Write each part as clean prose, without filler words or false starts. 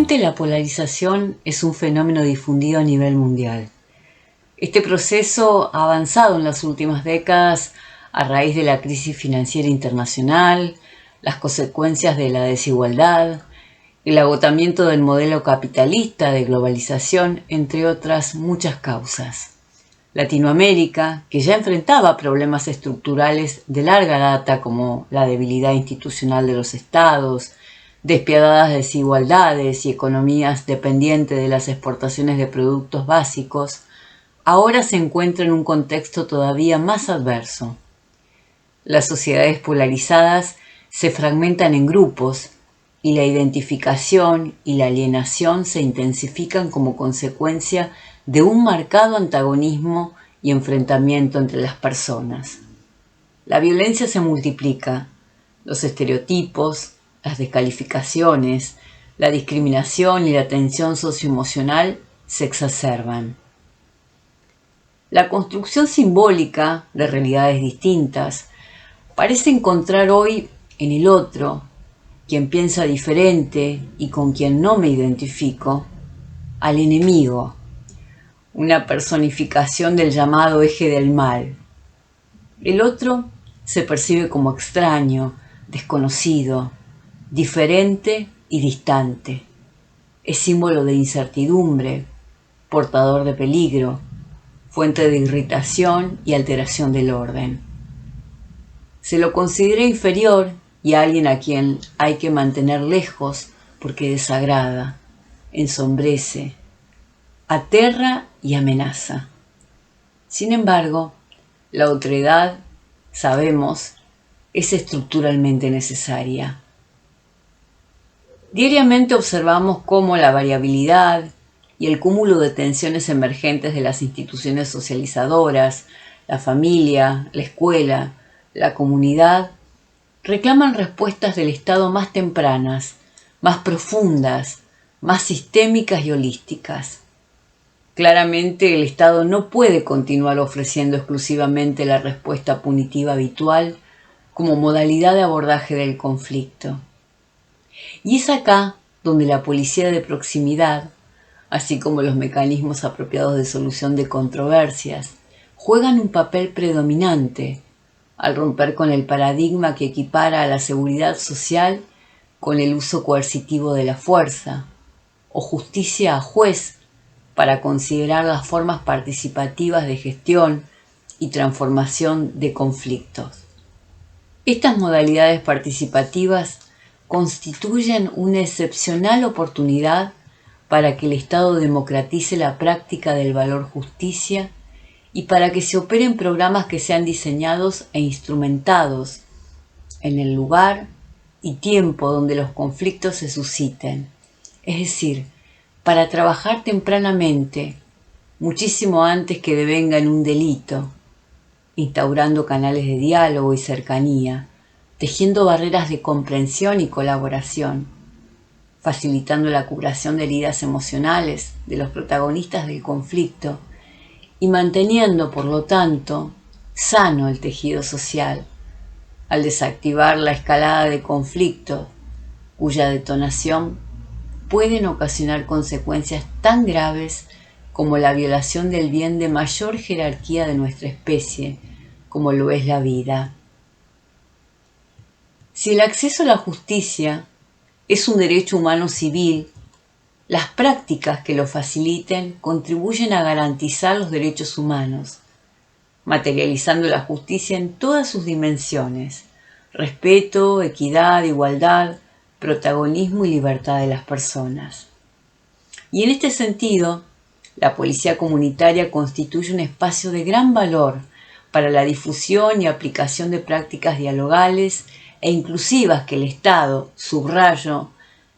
Actualmente la polarización es un fenómeno difundido a nivel mundial. Este proceso ha avanzado en las últimas décadas a raíz de la crisis financiera internacional, las consecuencias de la desigualdad, el agotamiento del modelo capitalista de globalización, entre otras muchas causas. Latinoamérica, que ya enfrentaba problemas estructurales de larga data como la debilidad institucional de los estados, despiadadas desigualdades y economías dependientes de las exportaciones de productos básicos, ahora se encuentra en un contexto todavía más adverso. Las sociedades polarizadas se fragmentan en grupos y la identificación y la alienación se intensifican como consecuencia de un marcado antagonismo y enfrentamiento entre las personas. La violencia se multiplica, los estereotipos, las descalificaciones, la discriminación y la tensión socioemocional se exacerban. La construcción simbólica de realidades distintas parece encontrar hoy en el otro, quien piensa diferente y con quien no me identifico, al enemigo, una personificación del llamado eje del mal. El otro se percibe como extraño, desconocido, diferente y distante. Es símbolo de incertidumbre, portador de peligro, fuente de irritación y alteración del orden. Se lo considera inferior y alguien a quien hay que mantener lejos porque desagrada, ensombrece, aterra y amenaza. Sin embargo, la otredad, sabemos, es estructuralmente necesaria. Diariamente observamos cómo la variabilidad y el cúmulo de tensiones emergentes de las instituciones socializadoras, la familia, la escuela, la comunidad, reclaman respuestas del Estado más tempranas, más profundas, más sistémicas y holísticas. Claramente el Estado no puede continuar ofreciendo exclusivamente la respuesta punitiva habitual como modalidad de abordaje del conflicto. Y es acá donde la policía de proximidad, así como los mecanismos apropiados de solución de controversias, juegan un papel predominante al romper con el paradigma que equipara a la seguridad social con el uso coercitivo de la fuerza, o justicia a juez para considerar las formas participativas de gestión y transformación de conflictos. Estas modalidades participativas constituyen una excepcional oportunidad para que el Estado democratice la práctica del valor justicia y para que se operen programas que sean diseñados e instrumentados en el lugar y tiempo donde los conflictos se susciten, es decir, para trabajar tempranamente, muchísimo antes que devenga en un delito, instaurando canales de diálogo y cercanía, tejiendo barreras de comprensión y colaboración, facilitando la curación de heridas emocionales de los protagonistas del conflicto y manteniendo, por lo tanto, sano el tejido social, al desactivar la escalada de conflictos, cuya detonación pueden ocasionar consecuencias tan graves como la violación del bien de mayor jerarquía de nuestra especie, como lo es la vida. Si el acceso a la justicia es un derecho humano civil, las prácticas que lo faciliten contribuyen a garantizar los derechos humanos, materializando la justicia en todas sus dimensiones: respeto, equidad, igualdad, protagonismo y libertad de las personas. Y en este sentido, la policía comunitaria constituye un espacio de gran valor para la difusión y aplicación de prácticas dialogales e inclusivas que el Estado, subrayo,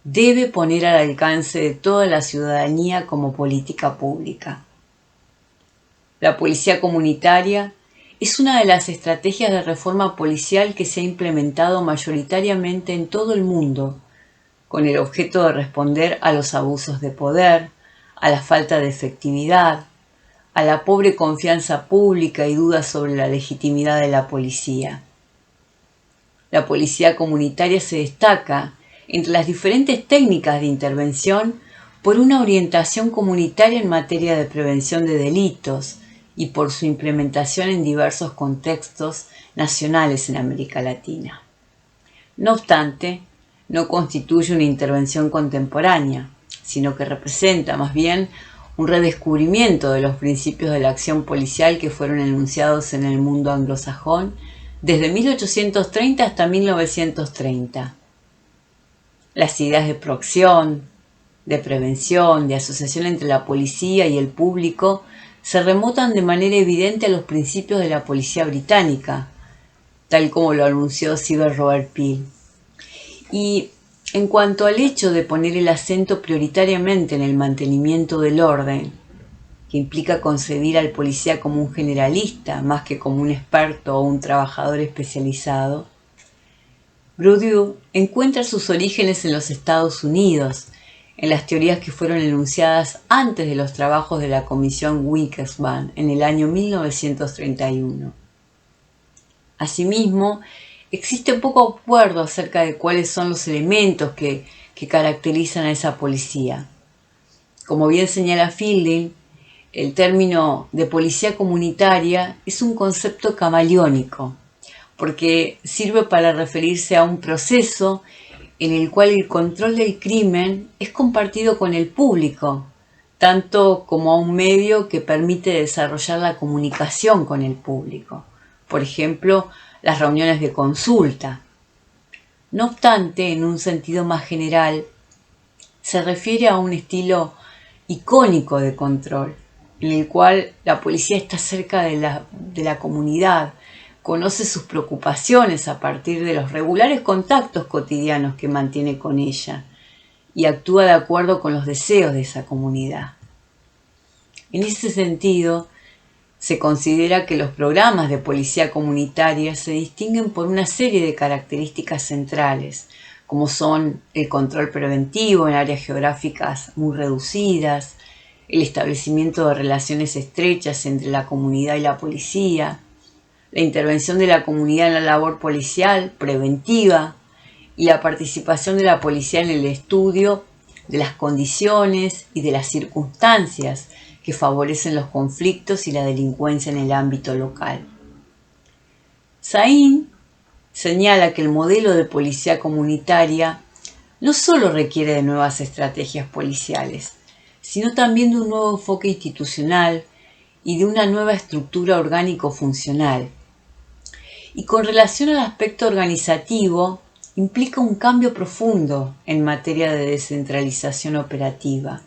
debe poner al alcance de toda la ciudadanía como política pública. La policía comunitaria es una de las estrategias de reforma policial que se ha implementado mayoritariamente en todo el mundo, con el objeto de responder a los abusos de poder, a la falta de efectividad, a la pobre confianza pública y dudas sobre la legitimidad de la policía. La policía comunitaria se destaca entre las diferentes técnicas de intervención por una orientación comunitaria en materia de prevención de delitos y por su implementación en diversos contextos nacionales en América Latina. No obstante, no constituye una intervención contemporánea, sino que representa más bien un redescubrimiento de los principios de la acción policial que fueron enunciados en el mundo anglosajón desde 1830 hasta 1930. Las ideas de proacción, de prevención, de asociación entre la policía y el público se remontan de manera evidente a los principios de la policía británica, tal como lo anunció Sir Robert Peel. Y en cuanto al hecho de poner el acento prioritariamente en el mantenimiento del orden, que implica concebir al policía como un generalista más que como un experto o un trabajador especializado, Bourdieu encuentra sus orígenes en los Estados Unidos, en las teorías que fueron enunciadas antes de los trabajos de la Comisión Wickesman en el año 1931. Asimismo, existe poco acuerdo acerca de cuáles son los elementos que caracterizan a esa policía. Como bien señala Fielding, el término de policía comunitaria es un concepto camaleónico, porque sirve para referirse a un proceso en el cual el control del crimen es compartido con el público, tanto como a un medio que permite desarrollar la comunicación con el público. Por ejemplo, las reuniones de consulta. No obstante, en un sentido más general, se refiere a un estilo icónico de control, en el cual la policía está cerca de la comunidad, conoce sus preocupaciones a partir de los regulares contactos cotidianos que mantiene con ella y actúa de acuerdo con los deseos de esa comunidad. En ese sentido, se considera que los programas de policía comunitaria se distinguen por una serie de características centrales, como son el control preventivo en áreas geográficas muy reducidas, el establecimiento de relaciones estrechas entre la comunidad y la policía, la intervención de la comunidad en la labor policial preventiva y la participación de la policía en el estudio de las condiciones y de las circunstancias que favorecen los conflictos y la delincuencia en el ámbito local. Sain señala que el modelo de policía comunitaria no solo requiere de nuevas estrategias policiales, sino también de un nuevo enfoque institucional y de una nueva estructura orgánico-funcional. Y con relación al aspecto organizativo, implica un cambio profundo en materia de descentralización operativa,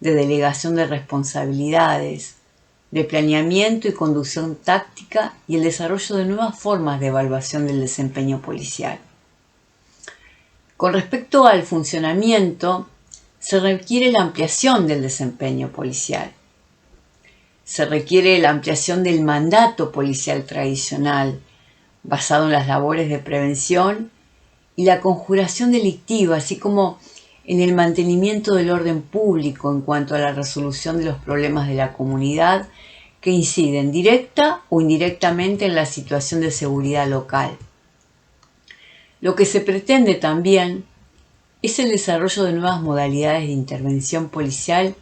de delegación de responsabilidades, de planeamiento y conducción táctica y el desarrollo de nuevas formas de evaluación del desempeño policial. Con respecto al funcionamiento, se requiere la ampliación del desempeño policial. Se requiere la ampliación del mandato policial tradicional, basado en las labores de prevención y la conjuración delictiva, así como en el mantenimiento del orden público en cuanto a la resolución de los problemas de la comunidad que inciden directa o indirectamente en la situación de seguridad local. Lo que se pretende también es el desarrollo de nuevas modalidades de intervención policial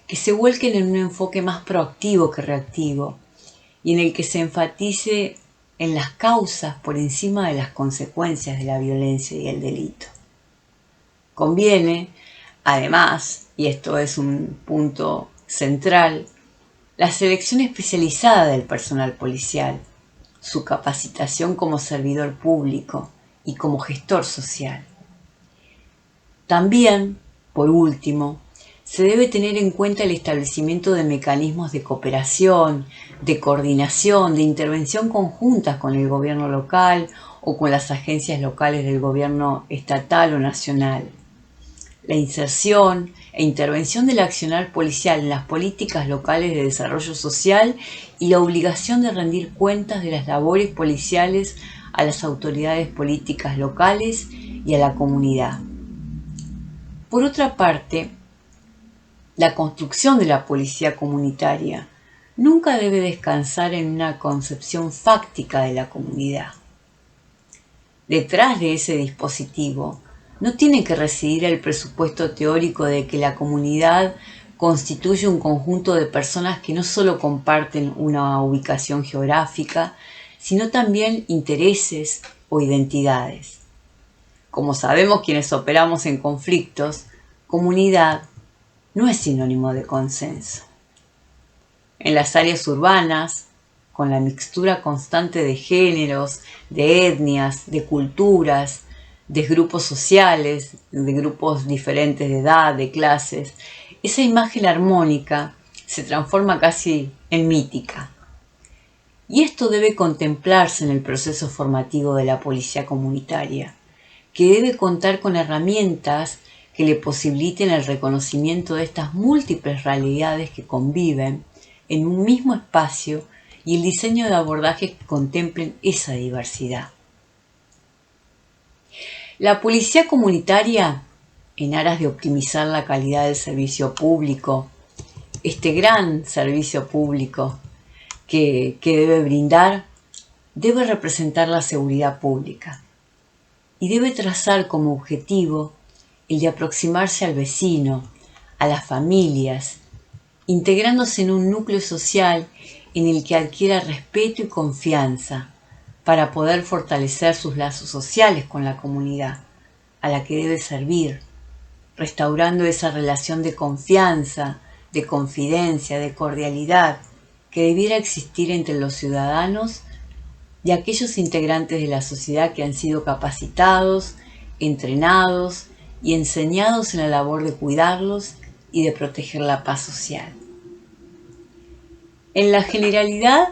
que se vuelquen en un enfoque más proactivo que reactivo y en el que se enfatice en las causas por encima de las consecuencias de la violencia y el delito. Conviene, además, y esto es un punto central, la selección especializada del personal policial, su capacitación como servidor público y como gestor social. También, por último, se debe tener en cuenta el establecimiento de mecanismos de cooperación, de coordinación, de intervención conjuntas con el gobierno local o con las agencias locales del gobierno estatal o nacional. La inserción e intervención del accionar policial en las políticas locales de desarrollo social y la obligación de rendir cuentas de las labores policiales a las autoridades políticas locales y a la comunidad. Por otra parte, la construcción de la policía comunitaria nunca debe descansar en una concepción fáctica de la comunidad. Detrás de ese dispositivo no tiene que recibir el presupuesto teórico de que la comunidad constituye un conjunto de personas que no solo comparten una ubicación geográfica, sino también intereses o identidades. Como sabemos quienes operamos en conflictos, comunidad no es sinónimo de consenso. En las áreas urbanas, con la mixtura constante de géneros, de etnias, de culturas, de grupos sociales, de grupos diferentes de edad, de clases, esa imagen armónica se transforma casi en mítica. Y esto debe contemplarse en el proceso formativo de la policía comunitaria, que debe contar con herramientas que le posibiliten el reconocimiento de estas múltiples realidades que conviven en un mismo espacio y el diseño de abordajes que contemplen esa diversidad. La policía comunitaria, en aras de optimizar la calidad del servicio público, este gran servicio público que debe brindar, debe representar la seguridad pública y debe trazar como objetivo el de aproximarse al vecino, a las familias, integrándose en un núcleo social en el que adquiera respeto y confianza para poder fortalecer sus lazos sociales con la comunidad a la que debe servir, restaurando esa relación de confianza, de confidencia, de cordialidad que debiera existir entre los ciudadanos y aquellos integrantes de la sociedad que han sido capacitados, entrenados y enseñados en la labor de cuidarlos y de proteger la paz social. En la generalidad,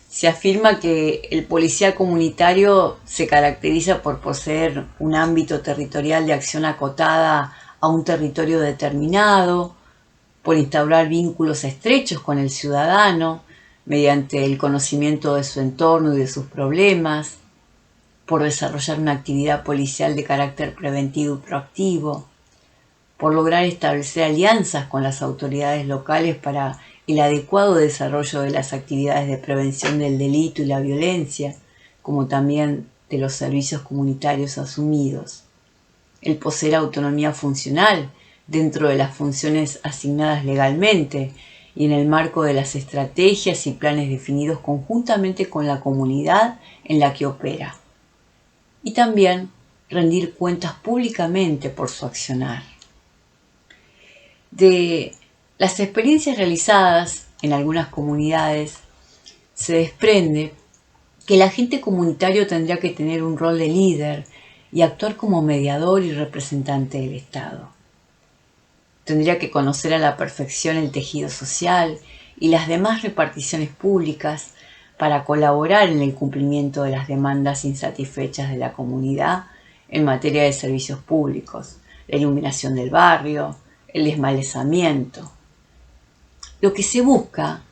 se afirma que el policía comunitario se caracteriza por poseer un ámbito territorial de acción acotada a un territorio determinado, por instaurar vínculos estrechos con el ciudadano mediante el conocimiento de su entorno y de sus problemas, por desarrollar una actividad policial de carácter preventivo y proactivo, por lograr establecer alianzas con las autoridades locales para el adecuado desarrollo de las actividades de prevención del delito y la violencia, como también de los servicios comunitarios asumidos, el poseer autonomía funcional dentro de las funciones asignadas legalmente y en el marco de las estrategias y planes definidos conjuntamente con la comunidad en la que opera, y también rendir cuentas públicamente por su accionar. De las experiencias realizadas en algunas comunidades se desprende que el agente comunitario tendría que tener un rol de líder y actuar como mediador y representante del Estado. Tendría que conocer a la perfección el tejido social y las demás reparticiones públicas para colaborar en el cumplimiento de las demandas insatisfechas de la comunidad en materia de servicios públicos, la iluminación del barrio, el desmalezamiento. Lo que se busca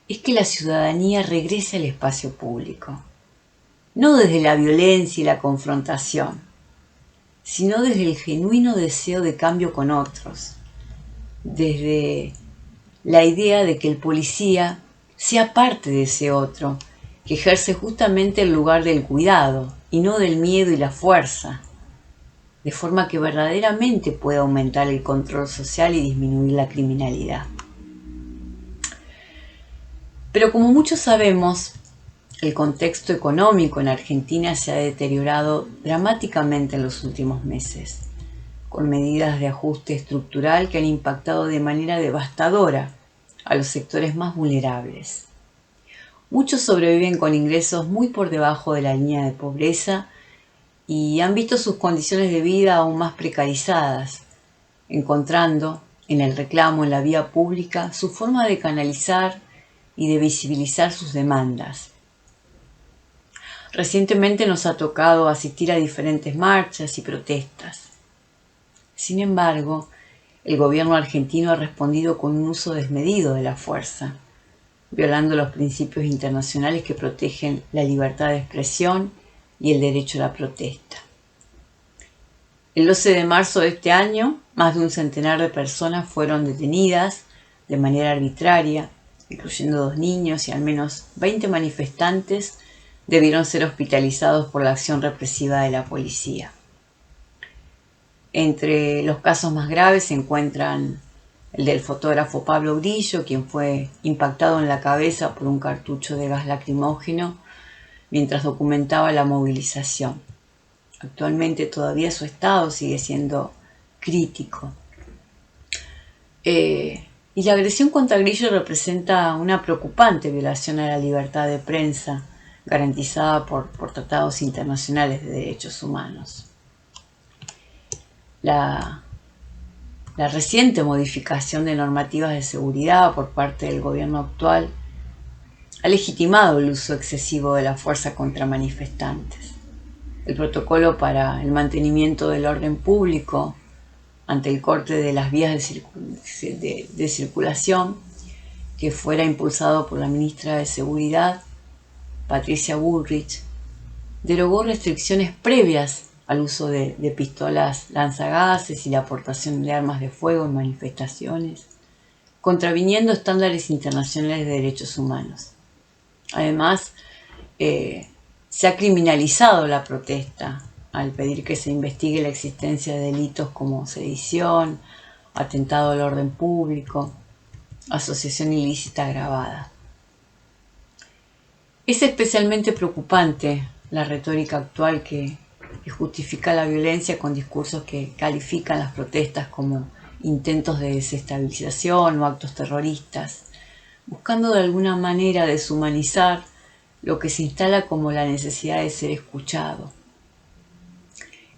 es que la ciudadanía regrese al espacio público, no desde la violencia y la confrontación, sino desde el genuino deseo de cambio con otros, desde la idea de que el policía sea parte de ese otro, que ejerce justamente el lugar del cuidado y no del miedo y la fuerza, de forma que verdaderamente pueda aumentar el control social y disminuir la criminalidad. Pero como muchos sabemos, el contexto económico en Argentina se ha deteriorado dramáticamente en los últimos meses, con medidas de ajuste estructural que han impactado de manera devastadora a los sectores más vulnerables. Muchos sobreviven con ingresos muy por debajo de la línea de pobreza y han visto sus condiciones de vida aún más precarizadas, encontrando en el reclamo en la vía pública su forma de canalizar y de visibilizar sus demandas. Recientemente nos ha tocado asistir a diferentes marchas y protestas. Sin embargo, el gobierno argentino ha respondido con un uso desmedido de la fuerza, violando los principios internacionales que protegen la libertad de expresión y el derecho a la protesta. El 12 de marzo de este año, más de un centenar de personas fueron detenidas de manera arbitraria, incluyendo 2 niños, y al menos 20 manifestantes debieron ser hospitalizados por la acción represiva de la policía. Entre los casos más graves se encuentran el del fotógrafo Pablo Grillo, quien fue impactado en la cabeza por un cartucho de gas lacrimógeno mientras documentaba la movilización. Actualmente todavía su estado sigue siendo crítico. Y la agresión contra Grillo representa una preocupante violación a la libertad de prensa garantizada por tratados internacionales de derechos humanos. La reciente modificación de normativas de seguridad por parte del gobierno actual ha legitimado el uso excesivo de la fuerza contra manifestantes. El protocolo para el mantenimiento del orden público ante el corte de las vías de circulación, que fuera impulsado por la ministra de Seguridad, Patricia Bullrich, derogó restricciones previas al uso de pistolas lanzagases y la aportación de armas de fuego en manifestaciones, contraviniendo estándares internacionales de derechos humanos. Además, se ha criminalizado la protesta al pedir que se investigue la existencia de delitos como sedición, atentado al orden público, asociación ilícita agravada. Es especialmente preocupante la retórica actual que justifica la violencia con discursos que califican las protestas como intentos de desestabilización o actos terroristas, buscando de alguna manera deshumanizar lo que se instala como la necesidad de ser escuchado.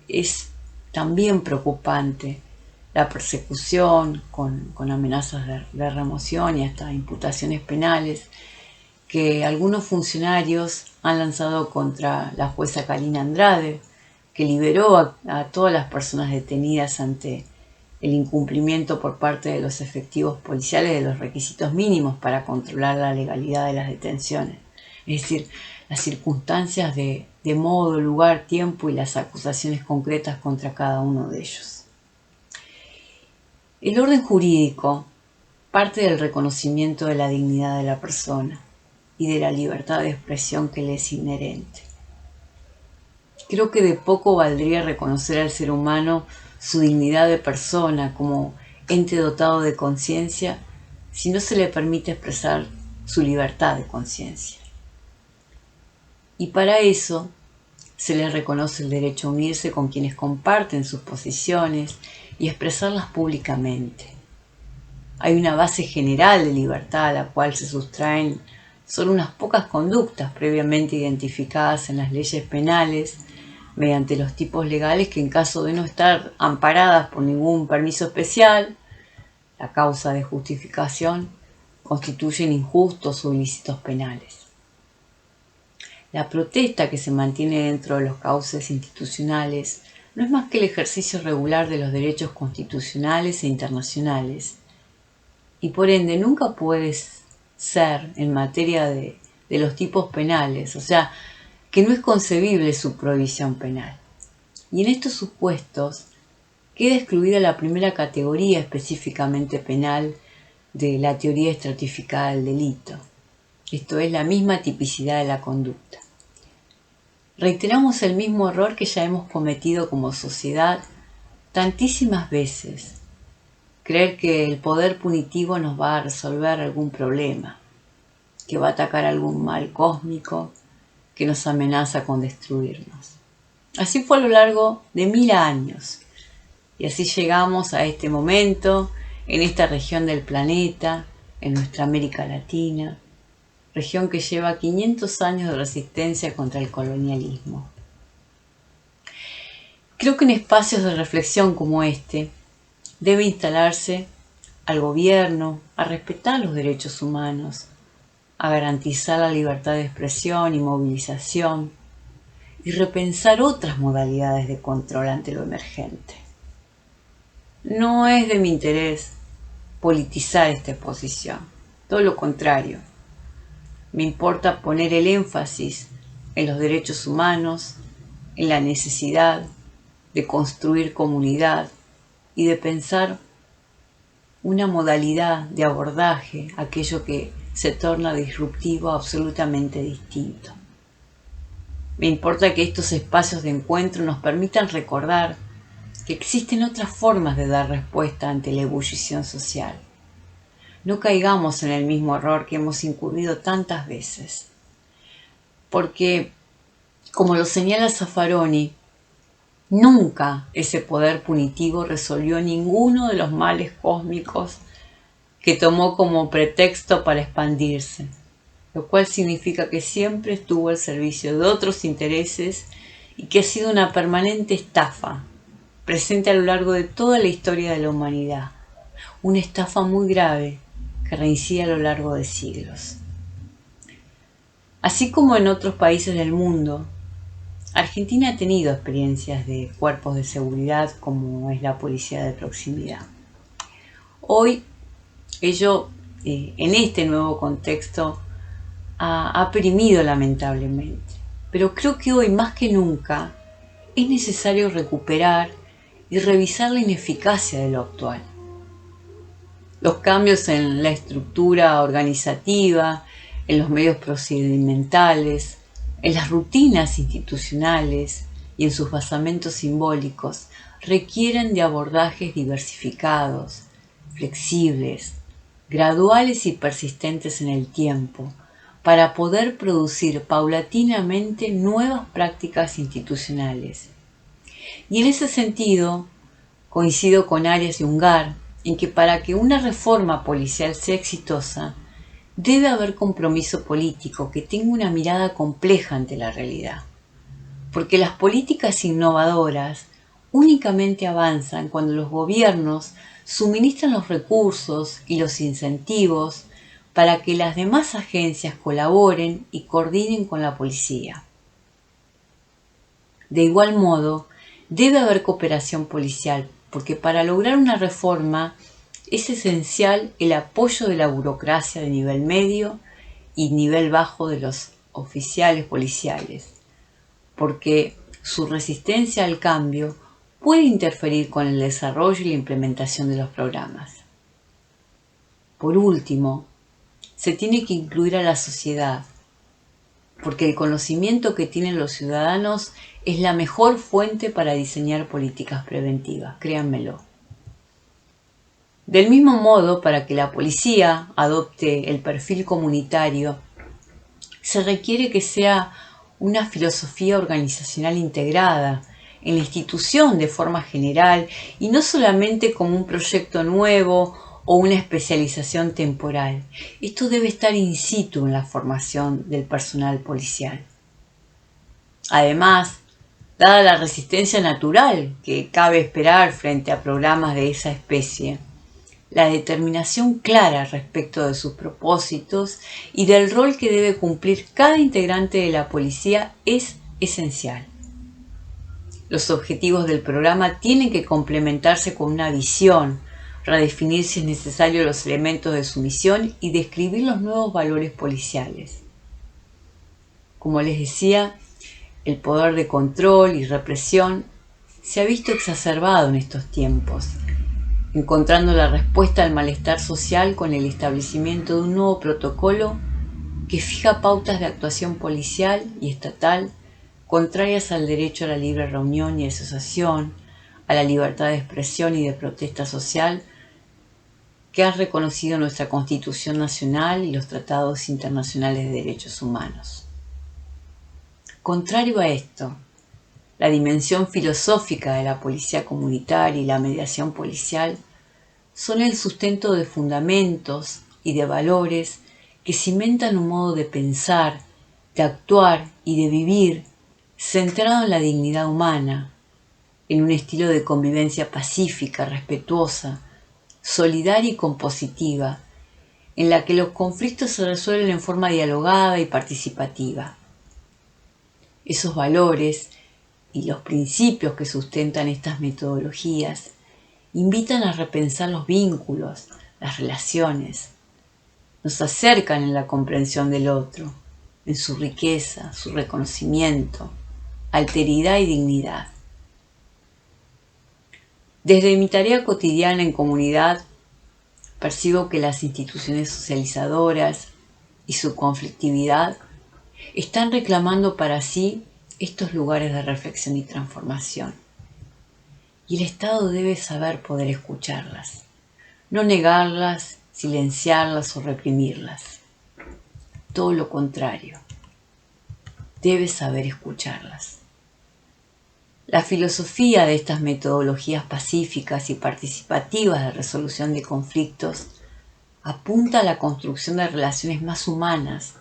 Es también preocupante la persecución con amenazas de remoción y hasta imputaciones penales que algunos funcionarios han lanzado contra la jueza Carina Andrade, que liberó a todas las personas detenidas ante el incumplimiento por parte de los efectivos policiales de los requisitos mínimos para controlar la legalidad de las detenciones. Es decir, las circunstancias de modo, lugar, tiempo y las acusaciones concretas contra cada uno de ellos. El orden jurídico parte del reconocimiento de la dignidad de la persona y de la libertad de expresión que le es inherente. Creo que de poco valdría reconocer al ser humano su dignidad de persona como ente dotado de conciencia si no se le permite expresar su libertad de conciencia. Y para eso se le reconoce el derecho a unirse con quienes comparten sus posiciones y expresarlas públicamente. Hay una base general de libertad a la cual se sustraen solo unas pocas conductas previamente identificadas en las leyes penales mediante los tipos legales que, en caso de no estar amparadas por ningún permiso especial, la causa de justificación, constituyen injustos o ilícitos penales. La protesta que se mantiene dentro de los cauces institucionales no es más que el ejercicio regular de los derechos constitucionales e internacionales, y por ende nunca puede ser en materia de los tipos penales, o sea, que no es concebible su prohibición penal. Y en estos supuestos queda excluida la primera categoría específicamente penal de la teoría estratificada del delito, esto es, la misma tipicidad de la conducta. Reiteramos el mismo error que ya hemos cometido como sociedad tantísimas veces: creer que el poder punitivo nos va a resolver algún problema, que va a atacar algún mal cósmico que nos amenaza con destruirnos. Así fue a lo largo de 1000 años, y así llegamos a este momento, en esta región del planeta, en nuestra América Latina, región que lleva 500 años de resistencia contra el colonialismo. Creo que en espacios de reflexión como este, debe instalarse al gobierno a respetar los derechos humanos, a garantizar la libertad de expresión y movilización, y repensar otras modalidades de control ante lo emergente. No es de mi interés politizar esta exposición, todo lo contrario. Me importa poner el énfasis en los derechos humanos, en la necesidad de construir comunidad y de pensar una modalidad de abordaje, aquello que se torna disruptivo, absolutamente distinto. Me importa que estos espacios de encuentro nos permitan recordar que existen otras formas de dar respuesta ante la ebullición social. No caigamos en el mismo error que hemos incurrido tantas veces. Porque, como lo señala Zaffaroni, nunca ese poder punitivo resolvió ninguno de los males cósmicos que tomó como pretexto para expandirse, lo cual significa que siempre estuvo al servicio de otros intereses y que ha sido una permanente estafa, presente a lo largo de toda la historia de la humanidad, una estafa muy grave que reincide a lo largo de siglos. Así como en otros países del mundo, Argentina ha tenido experiencias de cuerpos de seguridad como es la policía de proximidad. Hoy, ello en este nuevo contexto ha perimido lamentablemente, pero creo que hoy más que nunca es necesario recuperar y revisar la ineficacia de lo actual. Los cambios en la estructura organizativa, en los medios procedimentales, en las rutinas institucionales y en sus basamentos simbólicos requieren de abordajes diversificados, flexibles, graduales y persistentes en el tiempo, para poder producir paulatinamente nuevas prácticas institucionales. Y en ese sentido, coincido con Arias y Ungar en que para que una reforma policial sea exitosa, debe haber compromiso político que tenga una mirada compleja ante la realidad. Porque las políticas innovadoras únicamente avanzan cuando los gobiernos suministran los recursos y los incentivos para que las demás agencias colaboren y coordinen con la policía. De igual modo, debe haber cooperación policial, porque para lograr una reforma es esencial el apoyo de la burocracia de nivel medio y nivel bajo de los oficiales policiales, porque su resistencia al cambio puede interferir con el desarrollo y la implementación de los programas. Por último, se tiene que incluir a la sociedad, porque el conocimiento que tienen los ciudadanos es la mejor fuente para diseñar políticas preventivas, créanmelo. Del mismo modo, para que la policía adopte el perfil comunitario, se requiere que sea una filosofía organizacional integrada en la institución de forma general y no solamente como un proyecto nuevo o una especialización temporal. Esto debe estar in situ en la formación del personal policial. Además, dada la resistencia natural que cabe esperar frente a programas de esa especie, la determinación clara respecto de sus propósitos y del rol que debe cumplir cada integrante de la policía es esencial. Los objetivos del programa tienen que complementarse con una visión, redefinir si es necesario los elementos de su misión y describir los nuevos valores policiales. Como les decía, el poder de control y represión se ha visto exacerbado en estos tiempos, encontrando la respuesta al malestar social con el establecimiento de un nuevo protocolo que fija pautas de actuación policial y estatal contrarias al derecho a la libre reunión y asociación, a la libertad de expresión y de protesta social que ha reconocido nuestra Constitución Nacional y los tratados internacionales de derechos humanos. Contrario a esto, la dimensión filosófica de la policía comunitaria y la mediación policial son el sustento de fundamentos y de valores que cimentan un modo de pensar, de actuar y de vivir centrado en la dignidad humana, en un estilo de convivencia pacífica, respetuosa, solidaria y compositiva, en la que los conflictos se resuelven en forma dialogada y participativa. Esos valores y los principios que sustentan estas metodologías invitan a repensar los vínculos, las relaciones, nos acercan en la comprensión del otro, en su riqueza, su reconocimiento, alteridad y dignidad. Desde mi tarea cotidiana en comunidad, percibo que las instituciones socializadoras y su conflictividad están reclamando para sí estos lugares de reflexión y transformación. y el Estado debe saber poder escucharlas, no negarlas, silenciarlas o reprimirlas. Todo lo contrario, debe saber escucharlas. La filosofía de estas metodologías pacíficas y participativas de resolución de conflictos apunta a la construcción de relaciones más humanas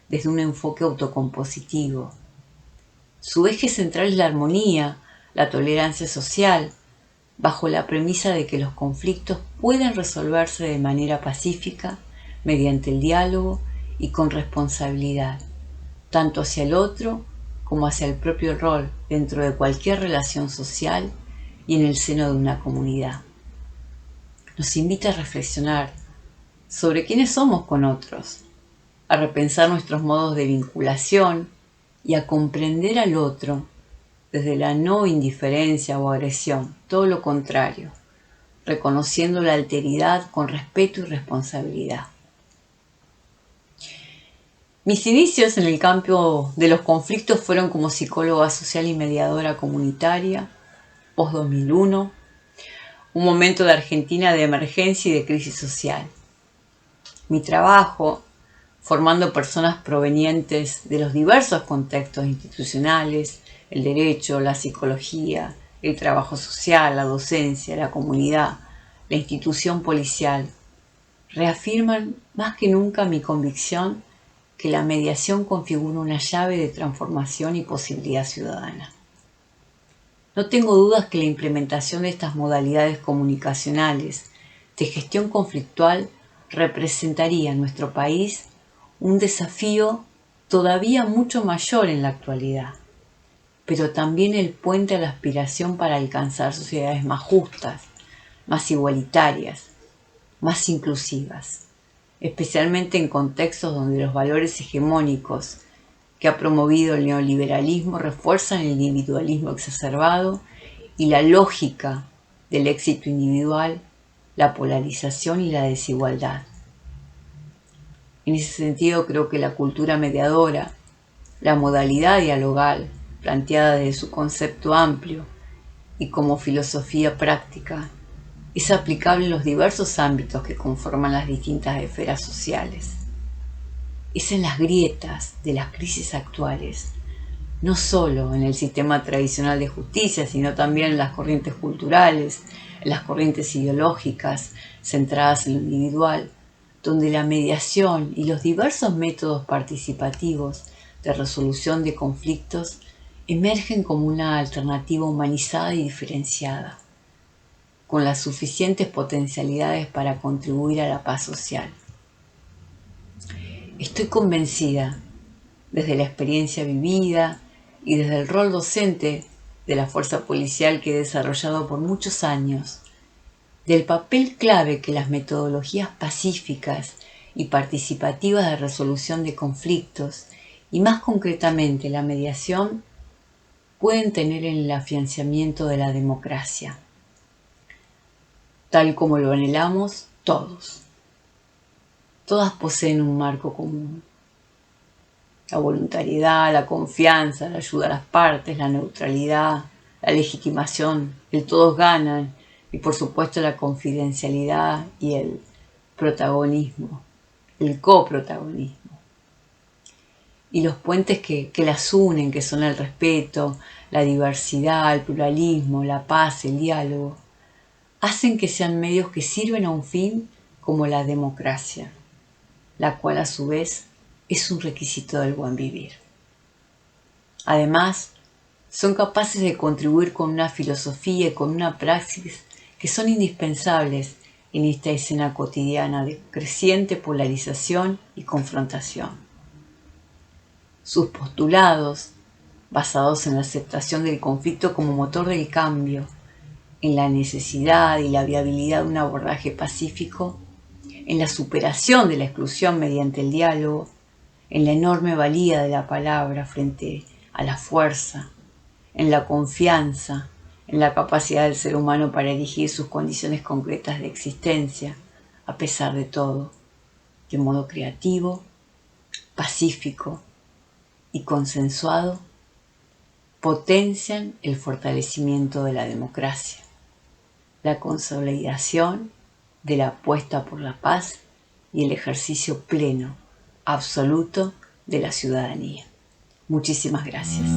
desde un enfoque autocompositivo. Su eje central es la armonía, la tolerancia social, bajo la premisa de que los conflictos pueden resolverse de manera pacífica mediante el diálogo y con responsabilidad, tanto hacia el otro como hacia el propio rol dentro de cualquier relación social y en el seno de una comunidad. Nos invita a reflexionar sobre quiénes somos con otros, a repensar nuestros modos de vinculación y a comprender al otro desde la no indiferencia o agresión, todo lo contrario, reconociendo la alteridad con respeto y responsabilidad. Mis inicios en el campo de los conflictos fueron como psicóloga social y mediadora comunitaria, post-2001, un momento de Argentina de emergencia y de crisis social. Mi trabajo, formando personas provenientes de los diversos contextos institucionales, el derecho, la psicología, el trabajo social, la docencia, la comunidad, la institución policial, reafirman más que nunca mi convicción que la mediación configura una llave de transformación y posibilidad ciudadana. No tengo dudas que la implementación de estas modalidades comunicacionales de gestión conflictual representaría en nuestro país un desafío todavía mucho mayor en la actualidad, pero también el puente a la aspiración para alcanzar sociedades más justas, más igualitarias, más inclusivas, especialmente en contextos donde los valores hegemónicos que ha promovido el neoliberalismo refuerzan el individualismo exacerbado y la lógica del éxito individual, la polarización y la desigualdad. En ese sentido, creo que la cultura mediadora, la modalidad dialogal, planteada desde su concepto amplio y como filosofía práctica, es aplicable en los diversos ámbitos que conforman las distintas esferas sociales. Es en las grietas de las crisis actuales, no solo en el sistema tradicional de justicia, sino también en las corrientes culturales, en las corrientes ideológicas centradas en lo individual, donde la mediación y los diversos métodos participativos de resolución de conflictos emergen como una alternativa humanizada y diferenciada, con las suficientes potencialidades para contribuir a la paz social. Estoy convencida, desde la experiencia vivida y desde el rol docente de la fuerza policial que he desarrollado por muchos años, del papel clave que las metodologías pacíficas y participativas de resolución de conflictos, y más concretamente la mediación, pueden tener en el afianzamiento de la democracia, tal como lo anhelamos todos. Todas poseen un marco común: la voluntariedad, la confianza, la ayuda a las partes, la neutralidad, la legitimación, el todos ganan y por supuesto la confidencialidad y el protagonismo, el coprotagonismo. Y los puentes que las unen, que son el respeto, la diversidad, el pluralismo, la paz, el diálogo, hacen que sean medios que sirven a un fin como la democracia, la cual a su vez es un requisito del buen vivir. Además, son capaces de contribuir con una filosofía y con una praxis que son indispensables en esta escena cotidiana de creciente polarización y confrontación. Sus postulados, basados en la aceptación del conflicto como motor del cambio, en la necesidad y la viabilidad de un abordaje pacífico, en la superación de la exclusión mediante el diálogo, en la enorme valía de la palabra frente a la fuerza, en la confianza, en la capacidad del ser humano para elegir sus condiciones concretas de existencia, a pesar de todo, de modo creativo, pacífico y consensuado, potencian el fortalecimiento de la democracia. la consolidación de la apuesta por la paz y el ejercicio pleno, absoluto de la ciudadanía. Muchísimas gracias.